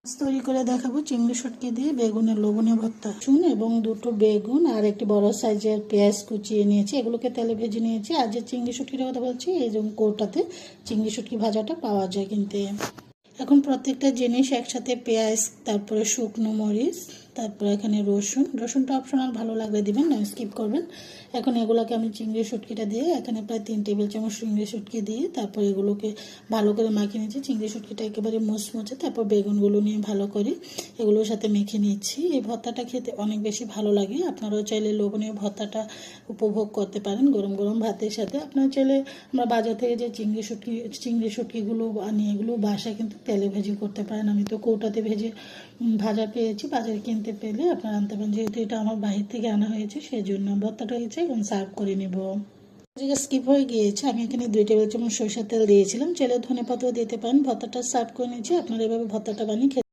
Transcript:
তৈরি করে দেখাবো চিংড়ি শুটকি দিয়ে বেগুনের লোভনীয় ভর্তা। চুন এবং দুটো বেগুন আর একটি বড় সাইজের পেঁয়াজ কুচিয়ে নিয়েছি, এগুলোকে তেলে ভেজে নিয়েছি। আর যে চিংড়ি শুটকির কথা বলছি, এই যে কৌটাতে চিংড়ি শুটকি ভাজাটা পাওয়া যায় কিনতে। এখন প্রত্যেকটা জিনিস একসাথে, পেঁয়াজ, তারপরে শুকনো মরিচ, তারপরে এখানে রসুনটা অপশনাল, ভালো লাগলে দিবেন, না স্কিপ করবেন। এখন এগুলোকে আমি চিংড়ি শুটকিটা দিয়ে, এখানে প্রায় 3 টেবিল চামচ চিংড়ি শুটকি দিয়ে তারপর এগুলোকে ভালো করে মাখিয়ে নিচ্ছি। চিংড়ি শুটকিটা একেবারে মুচমুচে, তারপর বেগুনগুলো নিয়ে ভালো করে এগুলোর সাথে মেখে নিচ্ছি। এই ভর্তাটা খেতে অনেক বেশি ভালো লাগে। আপনারাও চাইলে লোভনীয় ভর্তাটা উপভোগ করতে পারেন গরম গরম ভাতের সাথে। আপনারা চাইলে, আমরা বাজার থেকে যে চিংড়ি শুটকিগুলো আনি, এগুলো বাসায় কিন্তু তেলে ভেজে করতে পারেন। আমি তো কৌটাতে ভেজে ভাজা পেয়েছি, বাজারে কিনতে পেলে আপনারা আনতে পারেন। যেহেতু এটা আমার বাহির থেকে আনা হয়েছে, সেই জন্য ভর্তাটা হয়েছে। এখন সার্ভ করে নেব। স্কিপ হয়ে গিয়েছে, আমি এখানে 2 টেবিল চামচ সরষের তেল দিয়েছিলাম, চাইলে ধনেপাতাও দিতে পারেন। ভর্তাটা সার্ভ করে নিয়েছি। আপনারা এভাবে ভর্তাটা বানিয়ে